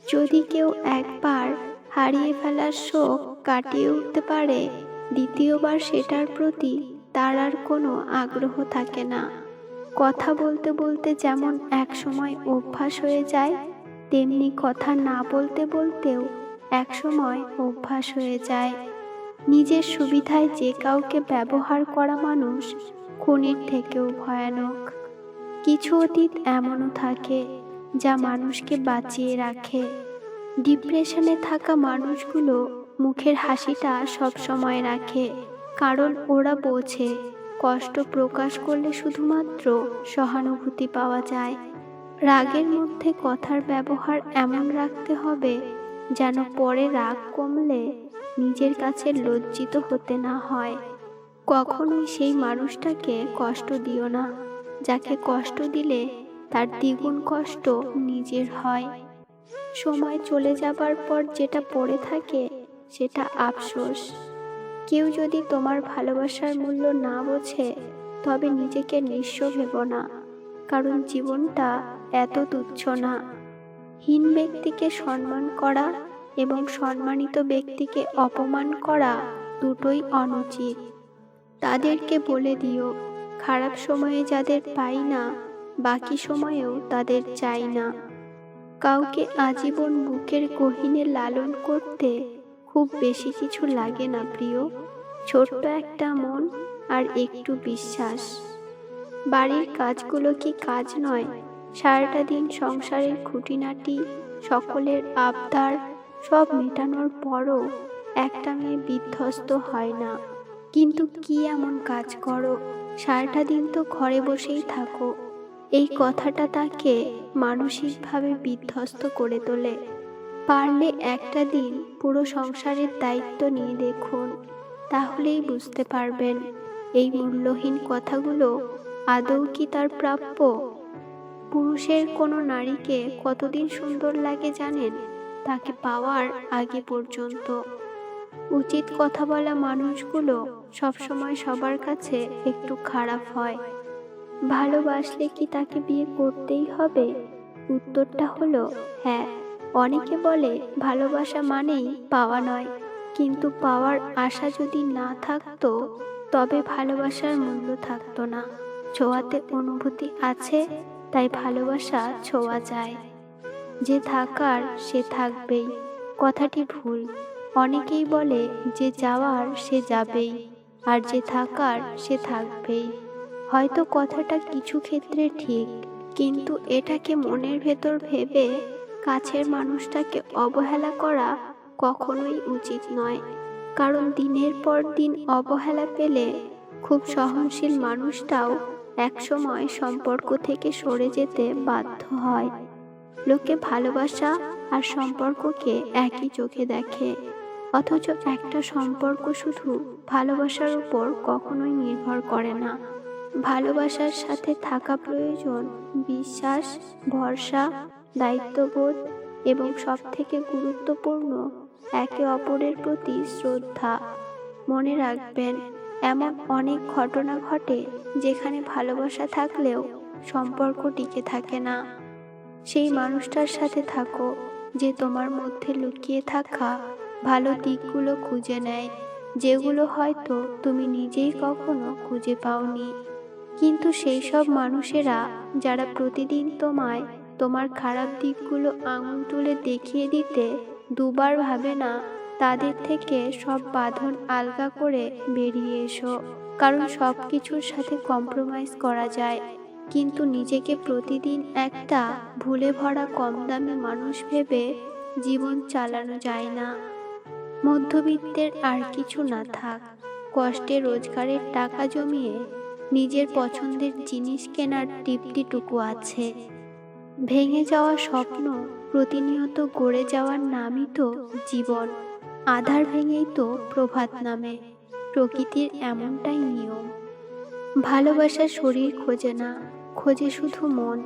যদি কেউ একবার হারিয়ে ফেলার শোক কাটিয়ে উঠতে পারে, দ্বিতীয়বার সেটার প্রতি তার আর কোনো আগ্রহ থাকে না। কথা বলতে বলতে যেমন একসময় অভ্যাস হয়ে যায়, তেমনি কথা না বলতে বলতেও একসময় অভ্যাস হয়ে যায়। নিজের সুবিধায় যে কাউকে ব্যবহার করা মানুষ খুনির থেকেও ভয়ানক। কিছু অতীত এমনও থাকে যা মানুষকে বাঁচিয়ে রাখে। ডিপ্রেশনে থাকা মানুষগুলো মুখের হাসিটা সবসময় রাখে, কারণ ওরা বোঝে কষ্ট প্রকাশ করলে শুধুমাত্র সহানুভূতি পাওয়া যায়। রাগের মধ্যে কথার ব্যবহার এমন রাখতে হবে যেন পরে রাগ কমলে নিজের কাছে লজ্জিত হতে না হয়। কখনোই সেই মানুষটাকে কষ্ট দিও না, যাকে কষ্ট দিলে তার দ্বিগুণ কষ্ট নিজের হয়। সময় চলে যাবার পর যেটা পড়ে থাকে সেটা আফসোস। কেউ যদি তোমার ভালোবাসার মূল্য না বোঝে, তবে নিজেকে নিঃস্ব ভেবো না, কারণ জীবনটা এত তুচ্ছ না। হীন ব্যক্তিকে সম্মান করা এবং সম্মানিত ব্যক্তিকে অপমান করা দুটোই অনুচিত। তাদেরকে বলে দিও, খারাপ সময়ে যাদের পাই না, বাকি সময়েও তাদের চাই না। কাউকে আজীবন বুকের গহীনে লালন করতে খুব বেশি কিছু লাগে না প্রিয়, ছোট্ট একটা মন আর একটু বিশ্বাস। বাড়ির কাজগুলো কি কাজ নয়? সারাটা দিন সংসারের খুঁটিনাটি, সকলের আবদার সব মেটানোর পরও একটা মেয়ে বিধ্বস্ত হয় না। কিন্তু কি এমন কাজ করো, সারাটা দিন তো ঘরে বসেই থাকো। এই কথাটা তাকে মানসিকভাবে বিধ্বস্ত করে তোলে। পারলে একটা দিন পুরো সংসারের দায়িত্ব নিয়ে দেখুন, তাহলেই বুঝতে পারবেন এই মূল্যহীন কথাগুলো আদৌ কি তার প্রাপ্য। পুরুষের কোনো নারীকে কতদিন সুন্দর লাগে জানেন? তাকে পাওয়ার আগে পর্যন্ত। উচিত কথা বলা মানুষগুলো সবসময় সবার কাছে একটু খারাপ হয়। ভালোবাসলে কি তাকে বিয়ে করতেই হবে? উত্তরটা হলো হ্যাঁ। অনেকে বলে ভালোবাসা মানেই পাওয়া নয়, কিন্তু পাওয়ার আশা যদি না থাকতো তবে ভালোবাসার মূল্য থাকতো না। ছোঁয়াতে অনুভূতি আছে, তাই ভালোবাসা ছোঁয়া যায়। যে থাকার সে থাকবেই, কথাটি ভুল। অনেকেই বলে যে যাওয়ার সে যাবেই, আর যে থাকার সে থাকবেই। হয়তো কথাটা কিছু ক্ষেত্রে ঠিক, কিন্তু এটাকে মনের ভেতর ভেবে কাছের মানুষটাকে অবহেলা করা কখনোই উচিত নয়। কারণ দিনের পর দিন অবহেলা পেলে খুব সহনশীল মানুষটাও একসময় সম্পর্ক থেকে সরে যেতে বাধ্য হয়। লোকে ভালোবাসা আর সম্পর্ককে একই চোখে দেখে, অথচ একটা সম্পর্ক শুধু ভালোবাসার উপর কখনোই নির্ভর করে না। ভালোবাসার সাথে থাকা প্রয়োজন বিশ্বাস, ভরসা, দায়িত্ববোধ এবং সবথেকে গুরুত্বপূর্ণ একে অপরের প্রতি শ্রদ্ধা। মনে রাখবেন, এমন অনেক ঘটনা ঘটে যেখানে ভালোবাসা থাকলেও সম্পর্ক টিকে থাকে না। সেই মানুষটার সাথে থাকো যে তোমার মধ্যে লুকিয়ে থাকা ভালো দিকগুলো খুঁজে নেয়, যেগুলো হয়তো তুমি নিজেই কখনো খুঁজে পাওনি। কিন্তু সেই সব মানুষেরা যারা প্রতিদিন তোমায় তোমার খারাপ দিকগুলো আঙুল তুলে দেখিয়ে দিতে দুবার ভাবে না, তাদের থেকে সব বাঁধন আলগা করে বেরিয়ে এসো। কারণ সব কিছুর সাথে কম্প্রোমাইজ করা যায়, কিন্তু নিজেকে প্রতিদিন একটা ভুলে ভরা কম দামি মানুষ ভেবে জীবন চালানো যায় না। মধ্যবিত্তের আর কিছু না থাক, কষ্টে রোজগারের টাকা জমিয়ে নিজের পছন্দের জিনিস কেনার তৃপ্তিটুকু আছে। ভেঙে যাওয়া স্বপ্ন প্রতিনিয়ত গড়ে যাওয়ার নামই তো জীবন। আধার ভেঙেই তো প্রভাত নামে, প্রকৃতির এমনটাই নিয়ম। ভালোবাসা শরীর খোঁজে না, খোঁজে শুধু মন।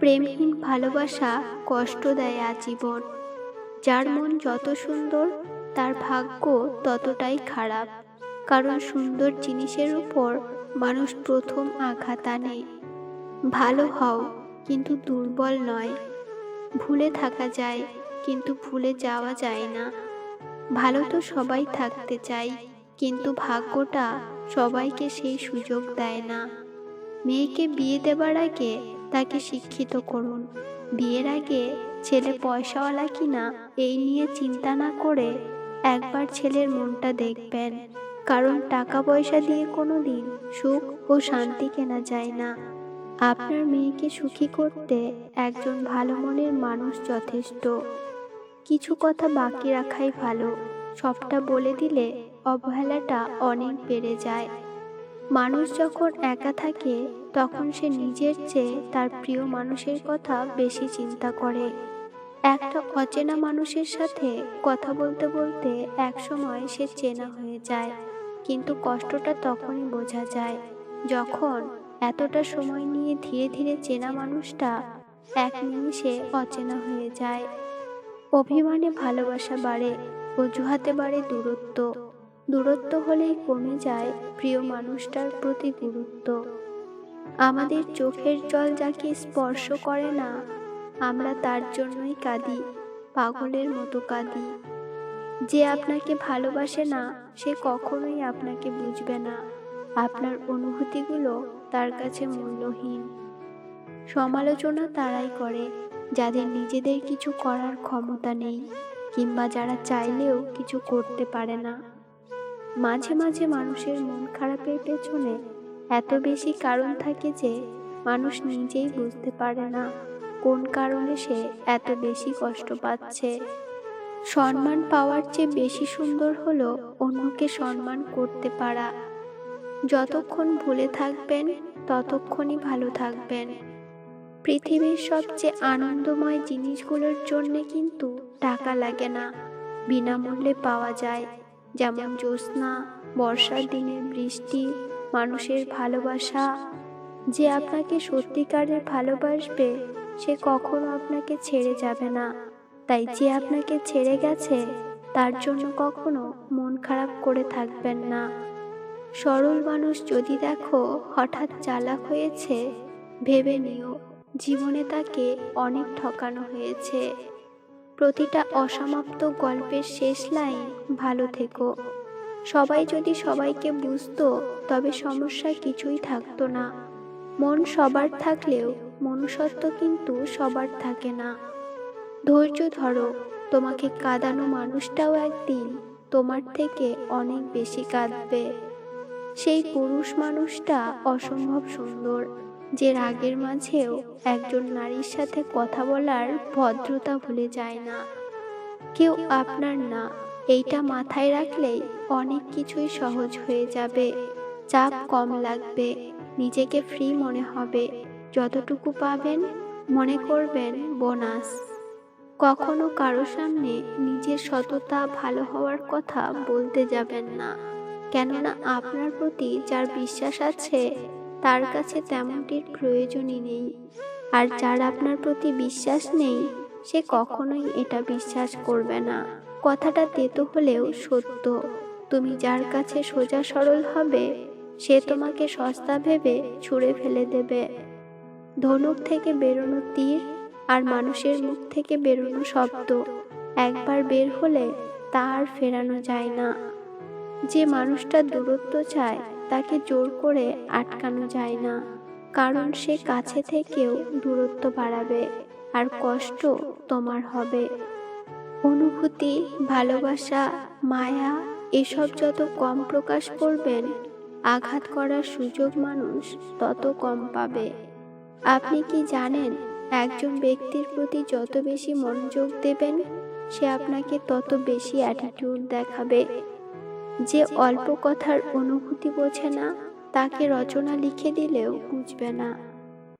প্রেমহীন ভালোবাসা কষ্ট দেয় আজীবন। যার মন যত সুন্দর তার ভাগ্য ততটাই খারাপ, কারণ সুন্দর জিনিসের উপর মানুষ প্রথম আঘাত আনে। ভালো হও, কিন্তু দুর্বল নয়। ভুলে থাকা যায়, কিন্তু ভুলে যাওয়া যায় না। ভালো তো সবাই থাকতে চায়, কিন্তু ভাগ্যটা সবাইকে সেই সুযোগ দেয় না। মেয়েকে বিয়ে দেবার আগে তাকে শিক্ষিত করুন। বিয়ের আগে ছেলে পয়সাওয়ালা কিনা এই নিয়ে চিন্তা না করে একবার ছেলের মনটা দেখবেন, কারণ টাকা পয়সা দিয়ে কোনোদিন সুখ ও শান্তি কেনা যায় না। আপনার মেয়েকে সুখী করতে একজন ভালো মনের মানুষ যথেষ্ট। কিছু কথা বাকি রাখাই ভালো, সবটা বলে দিলে অবহেলাটা অনেক বেড়ে যায়। মানুষ যখন একা থাকে তখন সে নিজের চেয়ে তার প্রিয় মানুষের কথা বেশি চিন্তা করে। একটা অচেনা মানুষের সাথে কথা বলতে বলতে একসময় সে চেনা হয়ে যায়, কিন্তু কষ্টটা তখনই বোঝা যায় যখন এতটা সময় নিয়ে ধীরে ধীরে চেনা মানুষটা এক নিমিষে অচেনা হয়ে যায়। অভিমানে ভালোবাসা বাড়ে, অজুহাতে বাড়ে দূরত্ব। দূরত্ব হলেই কমে যায় প্রিয় মানুষটার প্রতি গুরুত্ব। আমাদের চোখের জল যাকে স্পর্শ করে না, আমরা তার জন্যই কাঁদি, পাগলের মতো কাঁদি। যে আপনাকে ভালোবাসে না সে কখনোই আপনাকে বুঝবে না। আপনার অনুভূতিগুলো তার কাছে মূল্যহীন। সমালোচনা তারাই করে যাদের নিজেদের কিছু করার ক্ষমতা নেই, কিংবা যারা চাইলেও কিছু করতে পারে না। মাঝে মাঝে মানুষের মন খারাপের পেছনে এত বেশি কারণ থাকে যে মানুষ নিজেই বুঝতে পারে না কোন কারণে সে এত বেশি কষ্ট পাচ্ছে। সম্মান পাওয়ার চেয়ে বেশি সুন্দর হলো অন্যকে সম্মান করতে পারা। যতক্ষণ ভুলে থাকবেন ততক্ষণই ভালো থাকবেন। পৃথিবীর সবচেয়ে আনন্দময় জিনিসগুলোর জন্য কিন্তু টাকা লাগে না, বিনামূল্যে পাওয়া যায়। যেমন জ্যোৎস্না, বর্ষার দিনের বৃষ্টি, মানুষের ভালোবাসা। যে আপনাকে সত্যিকারের ভালোবাসবে সে কখনো আপনাকে ছেড়ে যাবে না। তাই যে আপনাকে ছেড়ে গেছে তার জন্য কখনো মন খারাপ করে থাকবেন না। সরল মানুষ যদি দেখো হঠাৎ চালাক হয়েছে, ভেবে নিও জীবনে তাকে অনেক ঠকানো হয়েছে। প্রতিটা অসমাপ্ত গল্পের শেষ লাইন ভালো থেকো। সবাই যদি সবাইকে বুঝতো তবে সমস্যা কিছুই থাকতো না। মন সবার থাকলেও মনুষ্যত্ব কিন্তু সবার থাকে না। ধৈর্য ধরো, তোমাকে কাঁদানো মানুষটাও একদিন তোমার থেকে অনেক বেশি কাঁদবে। সেই পুরুষ মানুষটা অসম্ভব সুন্দর, যে রাগের মাঝেও একজন নারীর সাথে কথা বলার ভদ্রতা ভুলে যায় না। কেউ আপনার না, এইটা মাথায় রাখলেই অনেক কিছুই সহজ হয়ে যাবে। চাপ কম লাগবে, নিজেকে ফ্রি মনে হবে। যতটুকু পাবেন মনে করবেন বোনাস। কখনো কারো সামনে নিজের সততা, ভালো হওয়ার কথা বলতে যাবেন না, কেননা আপনার প্রতি যার বিশ্বাস আছে তার কাছে তেমনটির প্রয়োজনই নেই। আর যার আপনার প্রতি বিশ্বাস নেই সে কখনোই এটা বিশ্বাস করবে না। কথাটা তেতো হলেও সত্য। তুমি যার কাছে সোজা সরল হবে সে তোমাকে সস্তা ভেবে ছুঁড়ে ফেলে দেবে। ধনুক থেকে বেরোনো তীর আর মানুষের মুখ থেকে বেরোনো শব্দ একবার বের হলে তা আর ফেরানো যায় না। যে মানুষটা দূরত্ব চায় তাকে জোর করে আটকানো যায় না, কারণ সে কাছে থেকেও দূরত্ব বাড়াবে আর কষ্ট তোমার হবে। অনুভূতি, ভালোবাসা, মায়া এসব যত কম প্রকাশ করবেন, আঘাত করার সুযোগ মানুষ তত কম পাবে। আপনি কি জানেন, একজন ব্যক্তির প্রতি যত বেশি মনোযোগ দেবেন সে আপনাকে তত বেশি অ্যাটিটিউড দেখাবে। যে অল্প কথার অনুভূতি বোঝে না তাকে রচনা লিখে দিলেও বুঝবে না।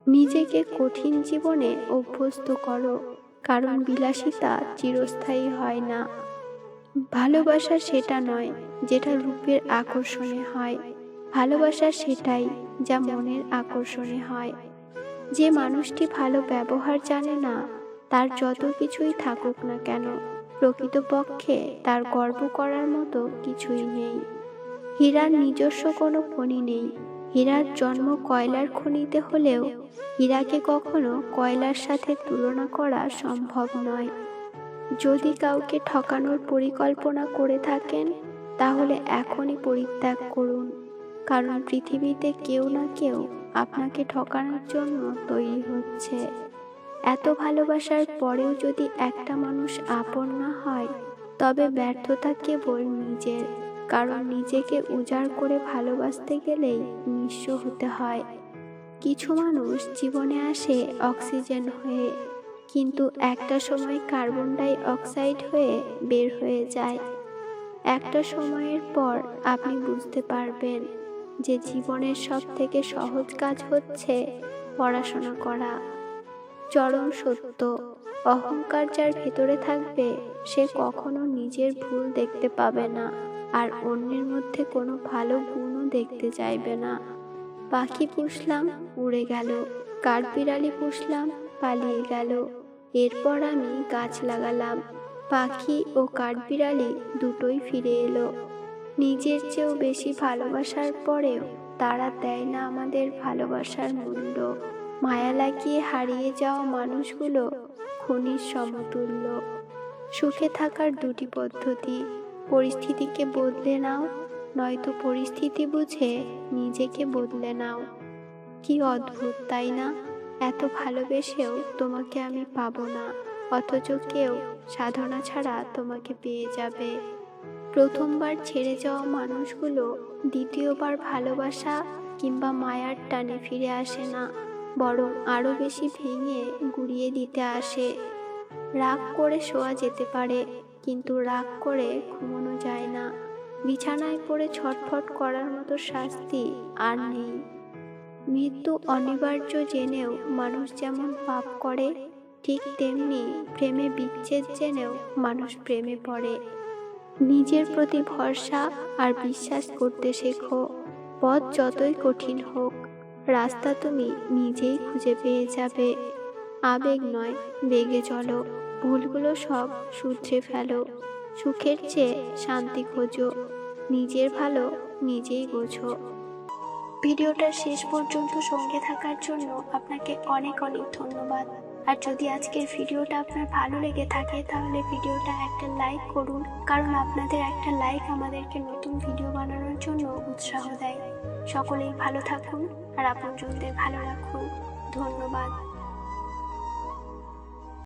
নিজেকে কঠিন জীবনে অভ্যস্ত করো, কারণ বিলাসিতা চিরস্থায়ী হয় না। ভালোবাসা সেটা নয় যেটা রূপের আকর্ষণে হয়, ভালোবাসা সেটাই যা মনের আকর্ষণে হয়। যে মানুষটি ভালো ব্যবহার জানে না তার যত কিছুই থাকুক না কেন, প্রকৃতপক্ষে তার গর্ব করার মতো কিছুই নেই। হীরার নিজস্ব কোনো খনি নেই। হীরার জন্ম কয়লার খনিতে হলেও হীরাকে কখনো কয়লার সাথে তুলনা করা সম্ভব নয়। যদি কাউকে ঠকানোর পরিকল্পনা করে থাকেন, তাহলে এখনই পরিত্যাগ করুন, কারণ পৃথিবীতে কেউ না কেউ আপনাকে ঠকানোর জন্য তৈরি হচ্ছে। এত ভালোবাসার পরেও যদি একটা মানুষ আপন না হয়, তবে ব্যর্থতা কেবল নিজের, কারণ নিজেকে উজাড় করে ভালোবাসতে গেলেই নিঃস্ব হতে হয়। কিছু মানুষ জীবনে আসে অক্সিজেন হয়ে, কিন্তু একটা সময় কার্বন ডাই অক্সাইড হয়ে বের হয়ে যায়। একটা সময়ের পর আপনি বুঝতে পারবেন যে জীবনের সব থেকে সহজ কাজ হচ্ছে পড়াশোনা করা। চরম সত্য, অহংকার যার ভেতরে থাকবে সে কখনো নিজের ভুল দেখতে পাবে না, আর অন্যের মধ্যে কোনো ভালো গুণও দেখতে চাইবে না। পাখি পুষলাম, উড়ে গেল, কাঠবিড়ালি পুষলাম, পালিয়ে গেল। এরপর আমি গাছ লাগালাম, পাখি ও কাঠবিড়ালি দুটোই ফিরে এলো। নিজের চেয়েও বেশি ভালোবাসার পরেও তারা দেয় না আমাদের ভালোবাসার মূল্য। মায়া লাগিয়ে হারিয়ে যাওয়া মানুষগুলো খনির সমতুল্য। সুখে থাকার দুটি পদ্ধতি: পরিস্থিতিকে বদলে নাও, নয়তো পরিস্থিতি বুঝে নিজেকে বদলে নাও। কি অদ্ভুত, তাই না? এত ভালোবেসেও তোমাকে আমি পাবো না, অথচ কেউ সাধনা ছাড়া তোমাকে পেয়ে যাবে। প্রথমবার ছেড়ে যাওয়া মানুষগুলো দ্বিতীয়বার ভালোবাসা কিংবা মায়ার টানে ফিরে আসে না, বরং আরো বেশি ভেঙে গুঁড়িয়ে দিতে আসে। রাগ করে শোয়া যেতে পারে, কিন্তু রাগ করে ঘুমানো যায় না। বিছানায় পড়ে ছটফট করার মতো শাস্তি আর নেই। মৃত্যু অনিবার্য জেনেও মানুষ যেমন পাপ করে, ঠিক তেমনি প্রেমে বিচ্ছেদ জেনেও মানুষ প্রেমে পড়ে। নিজের প্রতি ভরসা আর বিশ্বাস করতে শেখো। পথ যতই কঠিন হোক, রাস্তা তুমি নিজেই খুঁজে পেয়ে যাবে। আবেগ নয়, বেগে চলো। ভুলগুলো সব শুধরে ফেলো। সুখের চেয়ে শান্তি খোঁজো। নিজের ভালো নিজেই বোঝো। ভিডিওটার শেষ পর্যন্ত সঙ্গে থাকার জন্য আপনাকে অনেক অনেক ধন্যবাদ। আর যদি আজকের ভিডিওটা আপনার ভালো লেগে থাকে, তাহলে ভিডিওটা একটা লাইক করুন, কারণ আপনাদের একটা লাইক আমাদেরকে নতুন ভিডিও বানানোর জন্য উৎসাহ দেয়। সকলেই ভালো থাকুন আর আপনজনদের ভালো রাখুন। ধন্যবাদ।